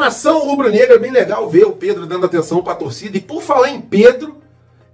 nação rubro-negra é bem legal ver o Pedro dando atenção para a torcida. E por falar em Pedro,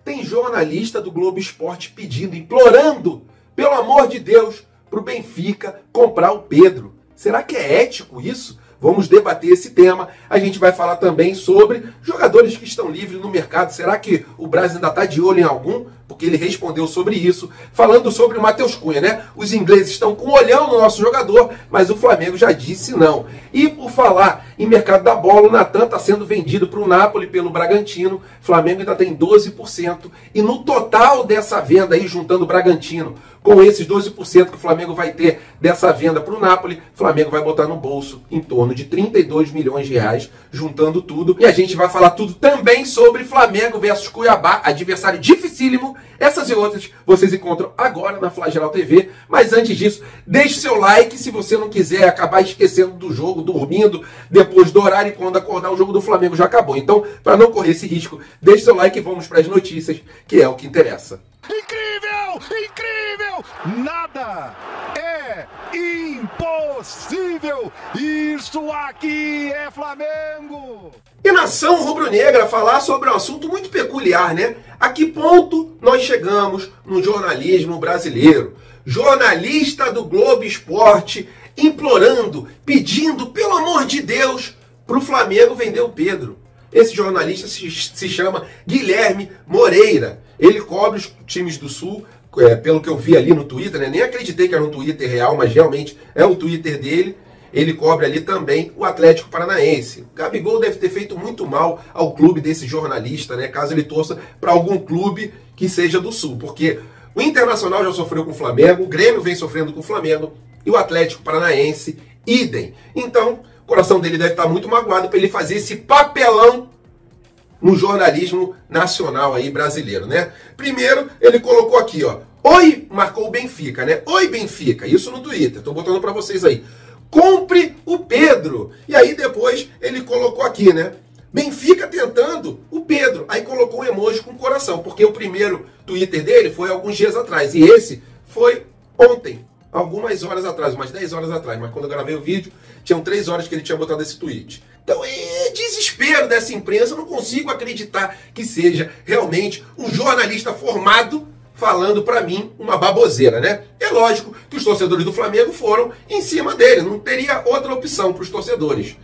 tem jornalista do Globo Esporte pedindo, implorando, pelo amor de Deus, para o Benfica comprar o Pedro. Será que é ético isso? Vamos debater esse tema. A gente vai falar também sobre jogadores que estão livres no mercado. Será que o Brasil ainda está de olho em algum? Porque ele respondeu sobre isso, falando sobre o Matheus Cunha, né? Os ingleses estão com um olhão no nosso jogador, mas o Flamengo já disse não. E por falar em mercado da bola, o Natan está sendo vendido para o Napoli pelo Bragantino. O Flamengo ainda tem 12%. E no total dessa venda aí, juntando o Bragantino com esses 12% que o Flamengo vai ter dessa venda para o Napoli, o Flamengo vai botar no bolso em torno de 32 milhões de reais, juntando tudo. E a gente vai falar tudo também sobre Flamengo versus Cuiabá, adversário dificílimo. Essas e outras vocês encontram agora na Flageral TV. Mas antes disso, deixe seu like se você não quiser acabar esquecendo do jogo, dormindo depois do horário, e quando acordar o jogo do Flamengo já acabou. Então, para não correr esse risco, deixe seu like e vamos para as notícias, que é o que interessa. Incrível! Incrível! Nada é impossível! Isso aqui é Flamengo! E nação rubro-negra, falar sobre um assunto muito peculiar, né? A que ponto nós chegamos no jornalismo brasileiro? Jornalista do Globo Esporte implorando, pedindo, pelo amor de Deus, para o Flamengo vender o Pedro. Esse jornalista se chama Guilherme Moreira. Ele cobre os times do Sul, pelo que eu vi ali no Twitter, né? Nem acreditei que era um Twitter real, mas realmente é o Twitter dele. Ele cobre ali também o Atlético Paranaense. O Gabigol deve ter feito muito mal ao clube desse jornalista, né? Caso ele torça para algum clube que seja do Sul. Porque o Internacional já sofreu com o Flamengo, o Grêmio vem sofrendo com o Flamengo e o Atlético Paranaense, idem. Então, o coração dele deve estar muito magoado para ele fazer esse papelão no jornalismo nacional aí brasileiro, né? Primeiro, ele colocou aqui, ó. Oi, marcou o Benfica, né? Oi, Benfica. Isso no Twitter. Tô botando para vocês aí. Compre o Pedro. E aí depois ele colocou aqui, né? Benfica tentando o Pedro. Aí colocou um emoji com coração, porque o primeiro Twitter dele foi alguns dias atrás. E esse foi ontem, algumas horas atrás, umas 10 horas atrás. Mas quando eu gravei o vídeo, tinham 3 horas que ele tinha botado esse tweet. Então é desespero dessa imprensa. Eu não consigo acreditar que seja realmente um jornalista formado falando para mim uma baboseira, né? É lógico que os torcedores do Flamengo foram em cima dele. Não teria outra opção para os torcedores.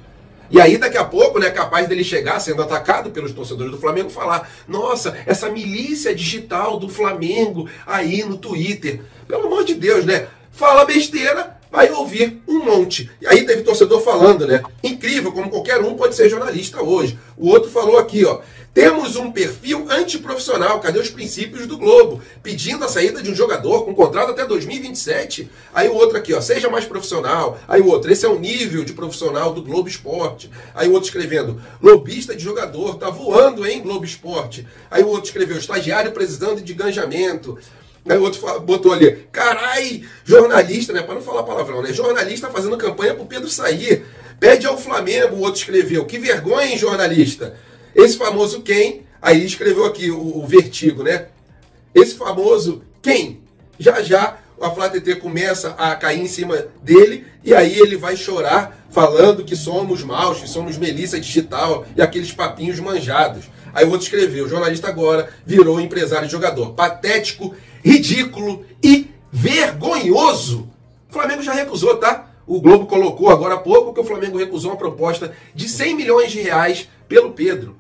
E aí, daqui a pouco, né, capaz dele chegar sendo atacado pelos torcedores do Flamengo, falar: nossa, essa milícia digital do Flamengo aí no Twitter. Pelo amor de Deus, né? Fala besteira, vai ouvir um monte. E aí teve torcedor falando, né? Incrível, como qualquer um pode ser jornalista hoje. O outro falou aqui, ó. Temos um perfil antiprofissional, cadê os princípios do Globo? Pedindo a saída de um jogador com contrato até 2027. Aí o outro aqui, ó, seja mais profissional. Aí o outro, esse é o nível de profissional do Globo Esporte. Aí o outro escrevendo, lobista de jogador, tá voando, hein, Globo Esporte. Aí o outro escreveu, estagiário precisando de ganjamento. Aí o outro botou ali, carai, jornalista, né, para não falar palavrão, né, jornalista fazendo campanha pro Pedro sair. Pede ao Flamengo, o outro escreveu, que vergonha, hein, jornalista. Esse famoso quem, aí escreveu aqui o Vertigo, né? Esse famoso quem? Já já a Flá TT começa a cair em cima dele e aí ele vai chorar falando que somos maus, que somos milícia digital e aqueles papinhos manjados. Aí o outro escreveu, o jornalista agora virou empresário de jogador. Patético, ridículo e vergonhoso. O Flamengo já recusou, tá? O Globo colocou agora há pouco que o Flamengo recusou uma proposta de 100 milhões de reais pelo Pedro.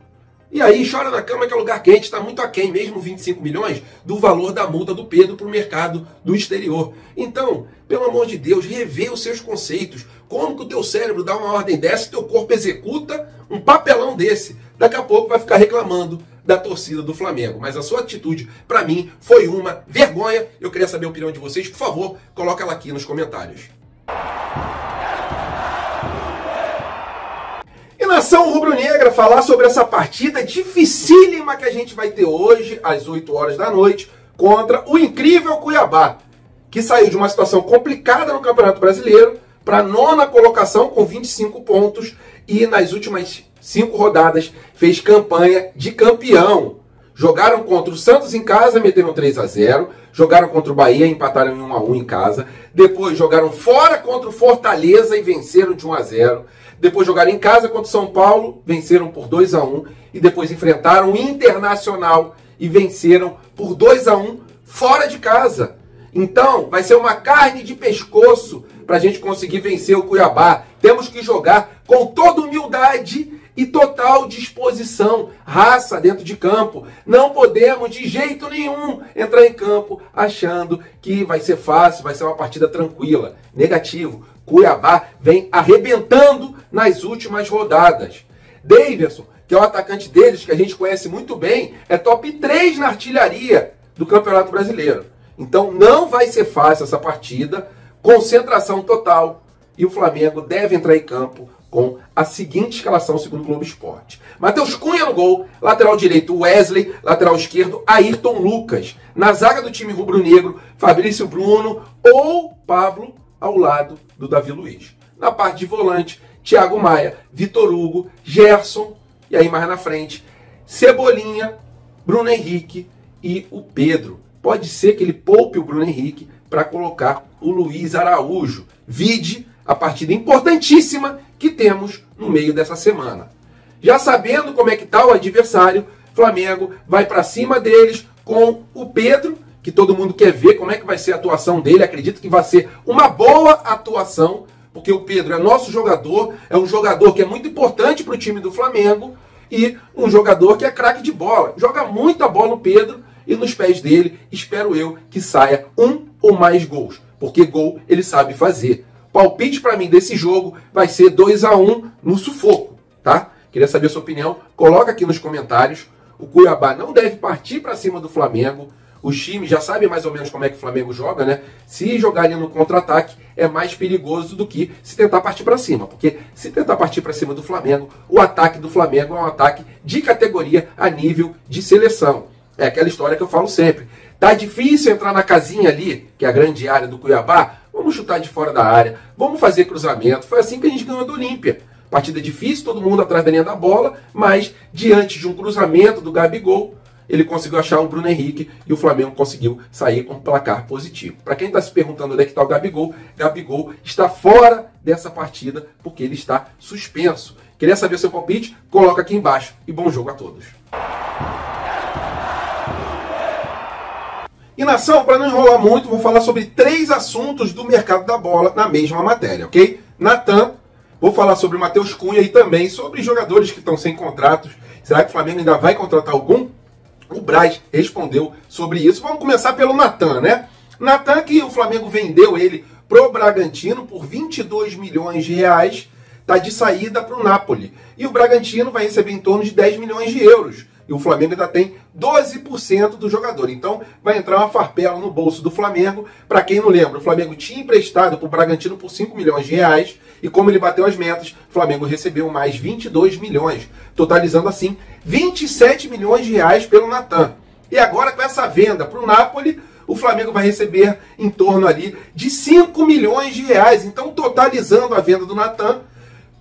E aí chora na cama que é lugar quente, está muito aquém, mesmo 25 milhões, do valor da multa do Pedro para o mercado do exterior. Então, pelo amor de Deus, revê os seus conceitos. Como que o teu cérebro dá uma ordem dessa e teu corpo executa um papelão desse? Daqui a pouco vai ficar reclamando da torcida do Flamengo. Mas a sua atitude, para mim, foi uma vergonha. Eu queria saber a opinião de vocês. Por favor, coloca ela aqui nos comentários. E nação rubro-negra, falar sobre essa partida dificílima que a gente vai ter hoje, às 8 horas da noite, contra o incrível Cuiabá, que saiu de uma situação complicada no Campeonato Brasileiro para a 9ª colocação com 25 pontos e nas últimas 5 rodadas fez campanha de campeão. Jogaram contra o Santos em casa, meteram 3-0. Jogaram contra o Bahia, empataram em 1-1 em casa. Depois jogaram fora contra o Fortaleza e venceram de 1-0. Depois jogaram em casa contra o São Paulo, venceram por 2-1. E depois enfrentaram o Internacional e venceram por 2-1 fora de casa. Então, vai ser uma carne de pescoço para a gente conseguir vencer o Cuiabá. Temos que jogar com toda humildade e total disposição, raça dentro de campo. Não podemos de jeito nenhum entrar em campo achando que vai ser fácil, vai ser uma partida tranquila. Negativo. Cuiabá vem arrebentando nas últimas rodadas. Davidson, que é o atacante deles, que a gente conhece muito bem, é top 3 na artilharia do Campeonato Brasileiro. Então não vai ser fácil essa partida. Concentração total. E o Flamengo deve entrar em campo com a seguinte escalação segundo o Globo Esporte. Matheus Cunha no gol, lateral direito Wesley, lateral esquerdo Ayrton Lucas. Na zaga do time rubro-negro, Fabrício Bruno ou Pablo ao lado do Davi Luiz. Na parte de volante, Thiago Maia, Vitor Hugo, Gerson e aí mais na frente, Cebolinha, Bruno Henrique e o Pedro. Pode ser que ele poupe o Bruno Henrique para colocar o Luiz Araújo. Vide a partida importantíssima que temos no meio dessa semana. Já sabendo como é que está o adversário, Flamengo vai para cima deles com o Pedro, que todo mundo quer ver como é que vai ser a atuação dele. Acredito que vai ser uma boa atuação, porque o Pedro é nosso jogador, é um jogador que é muito importante para o time do Flamengo e um jogador que é craque de bola. Joga muita bola o Pedro e nos pés dele, espero eu, que saia um ou mais gols, porque gol ele sabe fazer. Palpite para mim desse jogo vai ser 2-1 no sufoco, tá? Queria saber a sua opinião, coloca aqui nos comentários. O Cuiabá não deve partir para cima do Flamengo. Os times já sabem mais ou menos como é que o Flamengo joga, né? Se jogarem no contra-ataque é mais perigoso do que se tentar partir para cima, porque se tentar partir para cima do Flamengo, o ataque do Flamengo é um ataque de categoria a nível de seleção. É aquela história que eu falo sempre. Tá difícil entrar na casinha ali, que é a grande área do Cuiabá. Vamos chutar de fora da área, vamos fazer cruzamento. Foi assim que a gente ganhou do Olímpia. Partida difícil, todo mundo atrás da linha da bola, mas diante de um cruzamento do Gabigol, ele conseguiu achar o Bruno Henrique e o Flamengo conseguiu sair com um placar positivo. Para quem está se perguntando onde é que está o Gabigol, Gabigol está fora dessa partida porque ele está suspenso. Queria saber seu palpite? Coloca aqui embaixo e bom jogo a todos. E nação, para não enrolar muito, vou falar sobre 3 assuntos do mercado da bola na mesma matéria, ok? Natan, vou falar sobre o Matheus Cunha e também sobre jogadores que estão sem contratos. Será que o Flamengo ainda vai contratar algum? O Braz respondeu sobre isso. Vamos começar pelo Natan, né? Natan, que o Flamengo vendeu ele pro Bragantino por 22 milhões de reais, está de saída para o Napoli. E o Bragantino vai receber em torno de 10 milhões de euros. E o Flamengo ainda tem 12% do jogador. Então vai entrar uma farpela no bolso do Flamengo. Para quem não lembra, o Flamengo tinha emprestado para o Bragantino por 5 milhões de reais. E como ele bateu as metas, o Flamengo recebeu mais 22 milhões. Totalizando assim 27 milhões de reais pelo Natan. E agora com essa venda para o Napoli, o Flamengo vai receber em torno ali de 5 milhões de reais. Então totalizando a venda do Natan,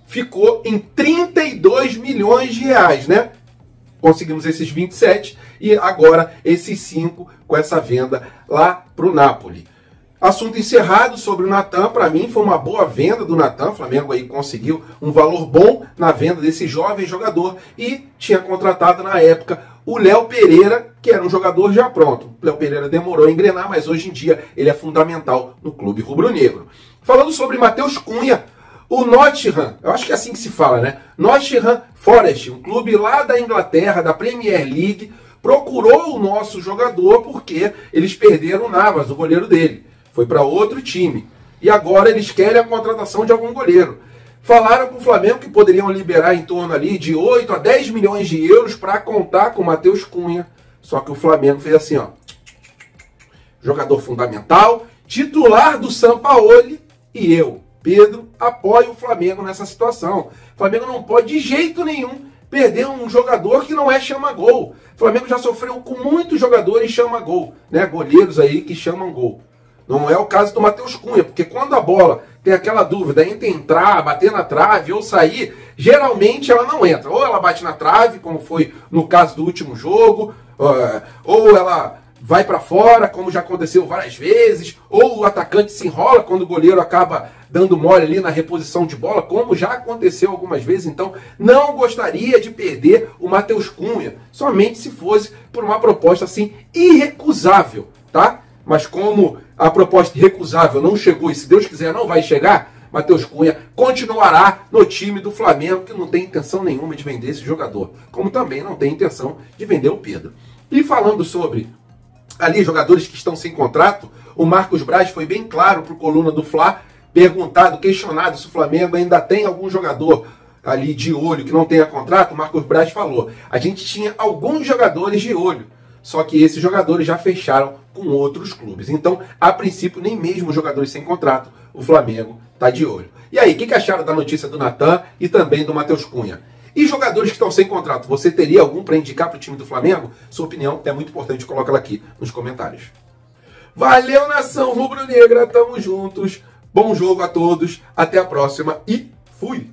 ficou em 32 milhões de reais, né? Conseguimos esses 27 e agora esses 5 com essa venda lá para o Napoli. Assunto encerrado sobre o Natan. Para mim foi uma boa venda do Natan. O Flamengo aí conseguiu um valor bom na venda desse jovem jogador e tinha contratado na época o Léo Pereira, que era um jogador já pronto. O Léo Pereira demorou a engrenar, mas hoje em dia ele é fundamental no clube rubro-negro. Falando sobre Matheus Cunha, o Nottingham, eu acho que é assim que se fala, né? Nottingham Forest, um clube lá da Inglaterra, da Premier League, procurou o nosso jogador porque eles perderam o Navas, o goleiro dele. Foi para outro time. E agora eles querem a contratação de algum goleiro. Falaram para o Flamengo que poderiam liberar em torno ali de 8 a 10 milhões de euros para contar com o Matheus Cunha. Só que o Flamengo fez assim, ó. Jogador fundamental, titular do Sampaoli e eu, Pedro, apoia o Flamengo nessa situação. O Flamengo não pode de jeito nenhum perder um jogador que não é chama-gol. O Flamengo já sofreu com muitos jogadores chama-gol, né? Goleiros aí que chamam gol. Não é o caso do Matheus Cunha, porque quando a bola tem aquela dúvida entre entrar, bater na trave ou sair, geralmente ela não entra. Ou ela bate na trave, como foi no caso do último jogo, ou ela vai para fora, como já aconteceu várias vezes, ou o atacante se enrola quando o goleiro acaba dando mole ali na reposição de bola, como já aconteceu algumas vezes. Então, não gostaria de perder o Matheus Cunha, somente se fosse por uma proposta assim irrecusável, tá? Mas como a proposta irrecusável não chegou e, se Deus quiser, não vai chegar, Matheus Cunha continuará no time do Flamengo, que não tem intenção nenhuma de vender esse jogador, como também não tem intenção de vender o Pedro. E falando sobre ali jogadores que estão sem contrato, o Marcos Braz foi bem claro para o Coluna do Fla, perguntado, questionado se o Flamengo ainda tem algum jogador ali de olho que não tenha contrato. O Marcos Braz falou: a gente tinha alguns jogadores de olho, só que esses jogadores já fecharam com outros clubes. Então, a princípio, nem mesmo os jogadores sem contrato o Flamengo está de olho. E aí, o que acharam da notícia do Natan e também do Matheus Cunha? E jogadores que estão sem contrato, você teria algum para indicar para o time do Flamengo? Sua opinião é muito importante, coloca ela aqui nos comentários. Valeu, nação rubro-negra, tamo juntos, bom jogo a todos, até a próxima e fui!